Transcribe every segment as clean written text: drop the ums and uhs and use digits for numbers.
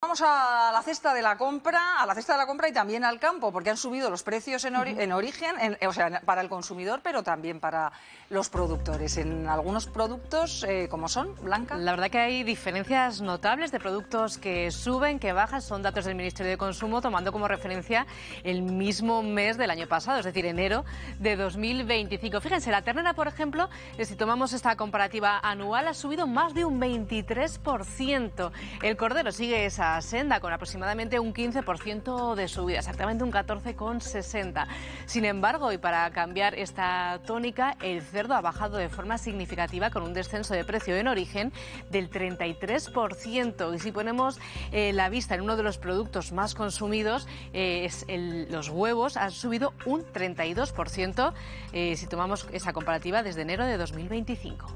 Vamos a la cesta de la compra y también al campo, porque han subido los precios en origen, o sea, para el consumidor, pero también para los productores. En algunos productos, como son, Blanca. La verdad que hay diferencias notables de productos que suben, que bajan. Son datos del Ministerio de Consumo, tomando como referencia el mismo mes del año pasado, es decir, enero de 2025. Fíjense, la ternera, por ejemplo, si tomamos esta comparativa anual, ha subido más de un 23%. El cordero sigue esa senda con aproximadamente un 15% de subida, exactamente un 14,60. Sin embargo, y para cambiar esta tónica, el cerdo ha bajado de forma significativa con un descenso de precio en origen del 33%. Y si ponemos la vista en uno de los productos más consumidos, los huevos han subido un 32%, si tomamos esa comparativa desde enero de 2025.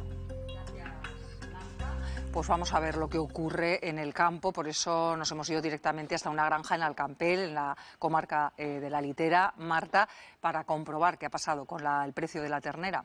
Pues vamos a ver lo que ocurre en el campo, por eso nos hemos ido directamente hasta una granja en Alcampel, en la comarca de la Litera, Marta, para comprobar qué ha pasado con el precio de la ternera.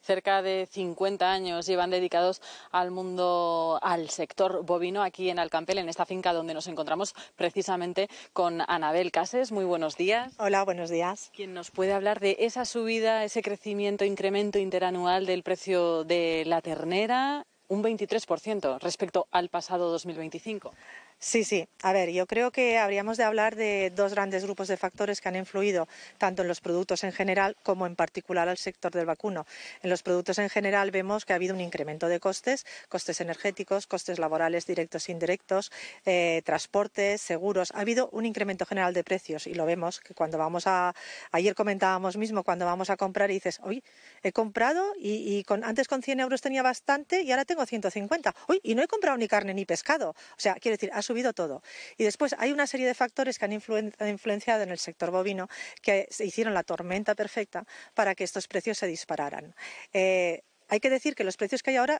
Cerca de 50 años llevan dedicados al sector bovino aquí en Alcampel, en esta finca donde nos encontramos precisamente con Anabel Cases. Muy buenos días. Hola, buenos días. ¿Quién nos puede hablar de esa subida, ese crecimiento, incremento interanual del precio de la ternera? Un 23% respecto al pasado 2025. Sí. A ver, yo creo que habríamos de hablar de dos grandes grupos de factores que han influido tanto en los productos en general como en particular al sector del vacuno. En los productos en general vemos que ha habido un incremento de costes energéticos, costes laborales directos e indirectos, transportes, seguros. Ha habido un incremento general de precios y lo vemos que cuando ayer comentábamos mismo, cuando vamos a comprar y dices, uy, he comprado y antes con 100 euros tenía bastante y ahora tengo 150. Uy, y no he comprado ni carne ni pescado. O sea, quiero decir, ha subido todo. Y después hay una serie de factores que han influenciado en el sector bovino que se hicieron la tormenta perfecta para que estos precios se dispararan. Hay que decir que los precios que hay ahora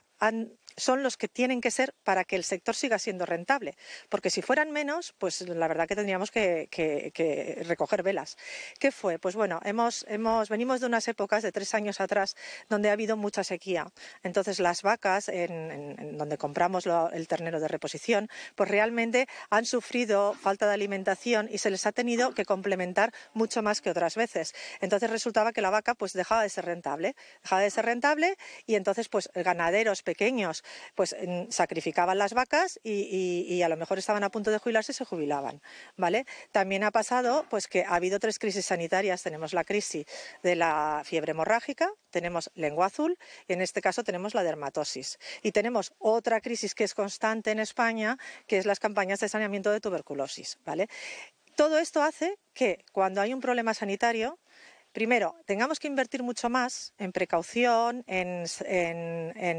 son los que tienen que ser para que el sector siga siendo rentable, porque si fueran menos, pues la verdad que tendríamos que recoger velas. ¿Qué fue? Pues bueno, venimos de unas épocas de 3 años atrás donde ha habido mucha sequía. Entonces las vacas, en donde compramos el ternero de reposición, pues realmente han sufrido falta de alimentación y se les ha tenido que complementar mucho más que otras veces. Entonces resultaba que la vaca pues dejaba de ser rentable y entonces pues ganaderos pequeños pues sacrificaban las vacas y a lo mejor estaban a punto de jubilarse y se jubilaban, ¿vale? También ha pasado pues que ha habido 3 crisis sanitarias. Tenemos la crisis de la fiebre hemorrágica, tenemos lengua azul y en este caso tenemos la dermatosis. Y tenemos otra crisis que es constante en España, que es las campañas de saneamiento de tuberculosis, ¿vale? Todo esto hace que cuando hay un problema sanitario, primero, tengamos que invertir mucho más en precaución, en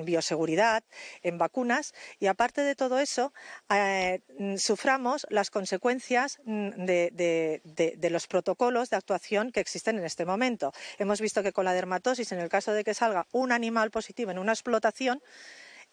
bioseguridad, en vacunas y aparte de todo eso, suframos las consecuencias de los protocolos de actuación que existen en este momento. Hemos visto que con la dermatosis, en el caso de que salga un animal positivo en una explotación,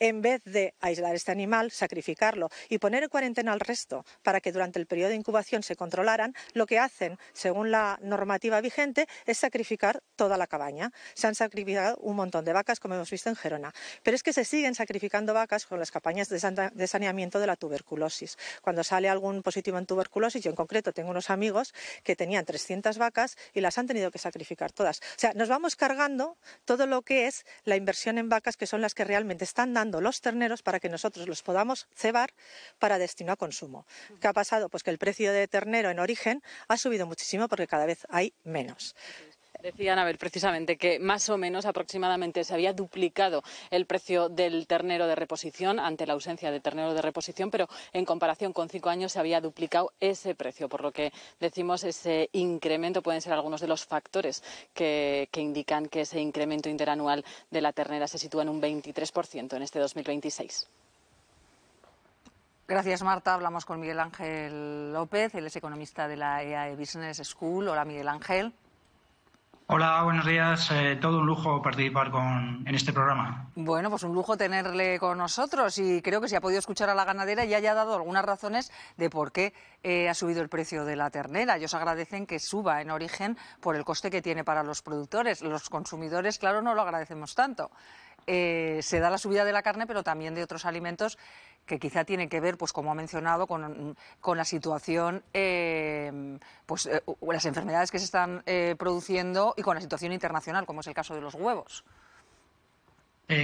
en vez de aislar este animal, sacrificarlo y poner en cuarentena al resto para que durante el periodo de incubación se controlaran, lo que hacen, según la normativa vigente, es sacrificar toda la cabaña. Se han sacrificado un montón de vacas, como hemos visto en Gerona. Pero es que se siguen sacrificando vacas con las campañas de saneamiento de la tuberculosis. Cuando sale algún positivo en tuberculosis, yo en concreto tengo unos amigos que tenían 300 vacas y las han tenido que sacrificar todas. O sea, nos vamos cargando todo lo que es la inversión en vacas, que son las que realmente están dando los terneros para que nosotros los podamos cebar para destino a consumo. ¿Qué ha pasado? Pues que el precio de ternero en origen ha subido muchísimo porque cada vez hay menos. Decía Anabel precisamente que más o menos aproximadamente se había duplicado el precio del ternero de reposición ante la ausencia de ternero de reposición, pero en comparación con 5 años se había duplicado ese precio, por lo que decimos ese incremento pueden ser algunos de los factores que indican que ese incremento interanual de la ternera se sitúa en un 23% en este 2026. Gracias, Marta. Hablamos con Miguel Ángel López, él es economista de la EAE Business School. Hola, Miguel Ángel. Hola, buenos días. Todo un lujo participar en este programa. Bueno, pues un lujo tenerle con nosotros y creo que si ha podido escuchar a la ganadera ya haya dado algunas razones de por qué ha subido el precio de la ternera. Ellos agradecen que suba en origen por el coste que tiene para los productores. Los consumidores, claro, no lo agradecemos tanto. se da la subida de la carne, pero también de otros alimentos que quizá tiene que ver, pues como ha mencionado, con la situación, las enfermedades que se están produciendo y con la situación internacional, como es el caso de los huevos.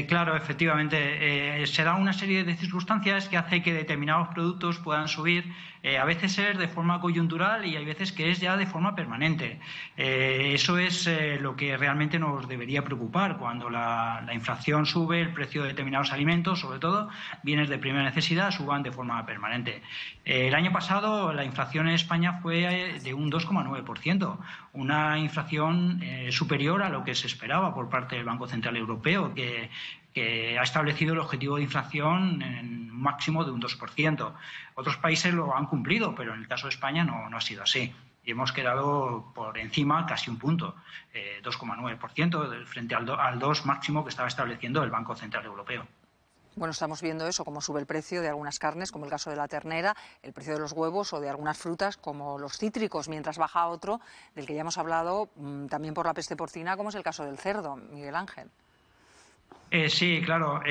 Claro, efectivamente. Se da una serie de circunstancias que hace que determinados productos puedan subir. A veces es de forma coyuntural y hay veces que es ya de forma permanente. Eso es lo que realmente nos debería preocupar. Cuando la inflación sube, el precio de determinados alimentos, sobre todo bienes de primera necesidad, suban de forma permanente. El año pasado la inflación en España fue de un 2,9%, una inflación superior a lo que se esperaba por parte del Banco Central Europeo, que ha establecido el objetivo de inflación en un máximo de un 2%. Otros países lo han cumplido, pero en el caso de España no ha sido así. Y hemos quedado por encima casi un punto, 2,9% frente al 2% máximo que estaba estableciendo el Banco Central Europeo. Bueno, estamos viendo eso, cómo sube el precio de algunas carnes, como el caso de la ternera, el precio de los huevos o de algunas frutas, como los cítricos, mientras baja otro, del que ya hemos hablado, también por la peste porcina, como es el caso del cerdo, Miguel Ángel. Sí, claro.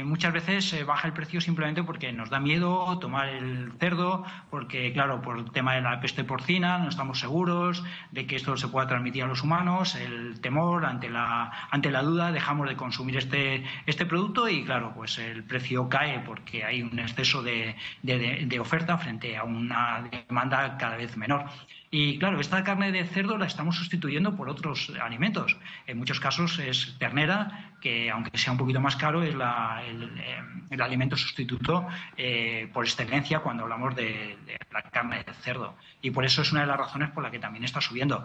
Muchas veces baja el precio simplemente porque nos da miedo tomar el cerdo, porque, claro, por el tema de la peste porcina no estamos seguros de que esto se pueda transmitir a los humanos. El temor ante la duda, dejamos de consumir este producto y, claro, pues el precio cae porque hay un exceso de oferta frente a una demanda cada vez menor. Y claro, esta carne de cerdo la estamos sustituyendo por otros alimentos. En muchos casos es ternera, que aunque sea un poquito más caro, es el alimento sustituto por excelencia cuando hablamos de la carne de cerdo. Y por eso es una de las razones por la que también está subiendo.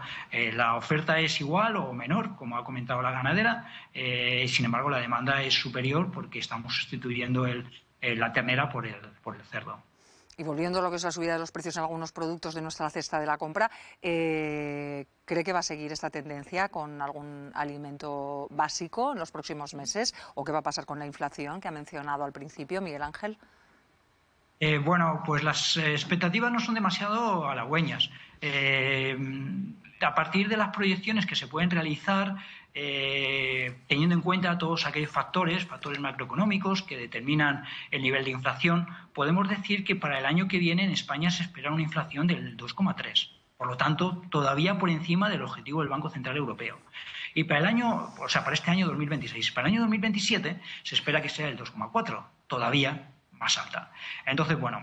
La oferta es igual o menor, como ha comentado la ganadera, sin embargo la demanda es superior porque estamos sustituyendo la ternera por el cerdo. Y volviendo a lo que es la subida de los precios en algunos productos de nuestra cesta de la compra, ¿cree que va a seguir esta tendencia con algún alimento básico en los próximos meses? ¿O qué va a pasar con la inflación que ha mencionado al principio, Miguel Ángel? Bueno, pues las expectativas no son demasiado halagüeñas. A partir de las proyecciones que se pueden realizar, teniendo en cuenta todos aquellos factores macroeconómicos que determinan el nivel de inflación, podemos decir que para el año que viene en España se espera una inflación del 2,3%. Por lo tanto, todavía por encima del objetivo del Banco Central Europeo. Y para este año 2026. Para el año 2027 se espera que sea el 2,4%, todavía más alta. Entonces, bueno,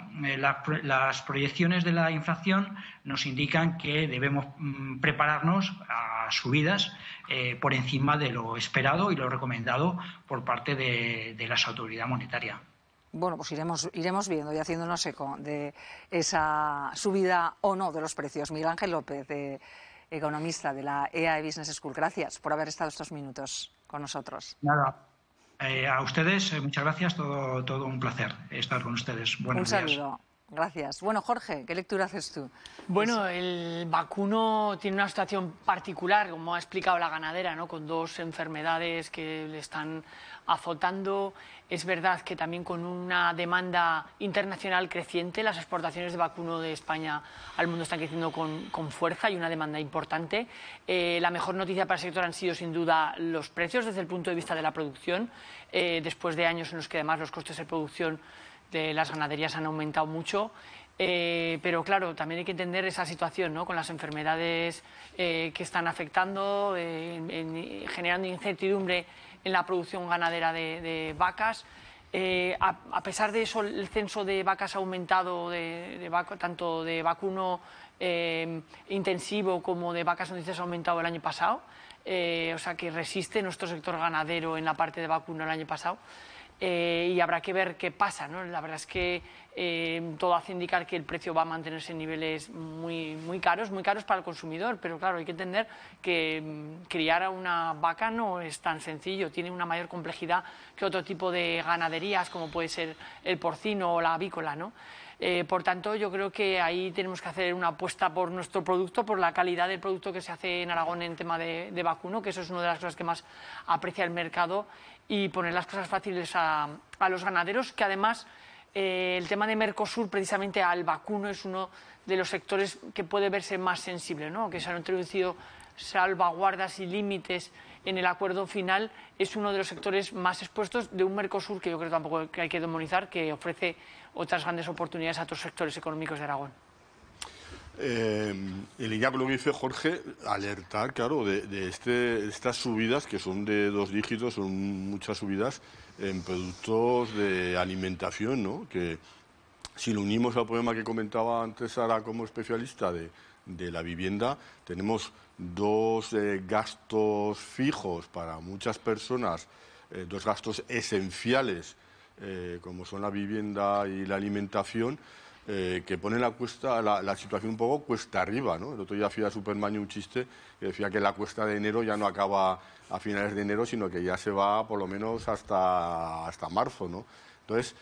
las proyecciones de la inflación nos indican que debemos prepararnos a subidas por encima de lo esperado y lo recomendado por parte de la autoridad monetaria. Bueno, pues iremos viendo y haciéndonos eco de esa subida o no de los precios. Miguel Ángel López, economista de la EAE Business School. Gracias por haber estado estos minutos con nosotros. Nada. A ustedes, muchas gracias, todo un placer estar con ustedes. Buenos días. Un saludo. Gracias. Bueno, Jorge, ¿qué lectura haces tú? Bueno, el vacuno tiene una situación particular, como ha explicado la ganadera, ¿no? Con dos enfermedades que le están azotando. Es verdad que también con una demanda internacional creciente, las exportaciones de vacuno de España al mundo están creciendo con fuerza y una demanda importante. La mejor noticia para el sector han sido, sin duda, los precios desde el punto de vista de la producción. Después de años en los que además los costes de producción de las ganaderías han aumentado mucho, pero claro, también hay que entender esa situación, ¿no? Con las enfermedades que están afectando, generando incertidumbre en la producción ganadera de vacas. A pesar de eso, el censo de vacas ha aumentado, tanto de vacuno intensivo como de vacas noticias ha aumentado el año pasado, o sea que resiste nuestro sector ganadero en la parte de vacuno el año pasado. Y habrá que ver qué pasa, ¿no? La verdad es que todo hace indicar que el precio va a mantenerse en niveles muy caros para el consumidor, pero claro, hay que entender que criar a una vaca no es tan sencillo, tiene una mayor complejidad que otro tipo de ganaderías, como puede ser el porcino o la avícola, ¿no? Por tanto, yo creo que ahí tenemos que hacer una apuesta por nuestro producto, por la calidad del producto que se hace en Aragón en tema de vacuno, que eso es una de las cosas que más aprecia el mercado, y poner las cosas fáciles a los ganaderos, que además el tema de Mercosur, precisamente al vacuno, es uno de los sectores que puede verse más sensible, ¿no? Que se han introducido salvaguardas y límites en el acuerdo final es uno de los sectores más expuestos de un Mercosur que yo creo tampoco que hay que demonizar, que ofrece otras grandes oportunidades a otros sectores económicos de Aragón. En línea con lo que dice Jorge, alertar, claro, de estas subidas que son de 2 dígitos, son muchas subidas en productos de alimentación, ¿no? Que si lo unimos al problema que comentaba antes Sara como especialista de la vivienda, tenemos 2 gastos fijos para muchas personas, 2 gastos esenciales, como son la vivienda y la alimentación, que ponen la situación un poco cuesta arriba, ¿no? El otro día hacía Superman un chiste que decía que la cuesta de enero ya no acaba a finales de enero, sino que ya se va por lo menos hasta marzo, ¿no? Entonces,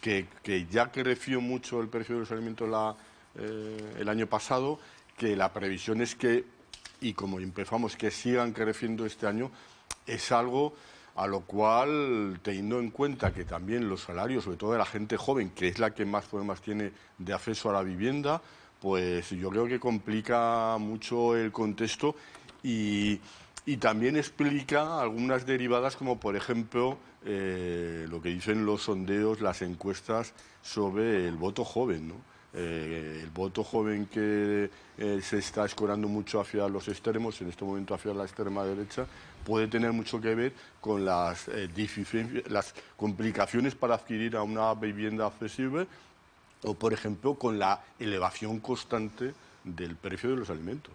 que ya creció mucho el precio de los alimentos el año pasado, que la previsión es que, y como empezamos, que sigan creciendo este año, es algo a lo cual, teniendo en cuenta que también los salarios, sobre todo de la gente joven, que es la que más problemas tiene de acceso a la vivienda, pues yo creo que complica mucho el contexto y también explica algunas derivadas, como por ejemplo lo que dicen los sondeos, las encuestas sobre el voto joven, ¿no? El voto joven que se está escorando mucho hacia los extremos, en este momento hacia la extrema derecha, puede tener mucho que ver con las complicaciones para adquirir a una vivienda accesible o, por ejemplo, con la elevación constante del precio de los alimentos.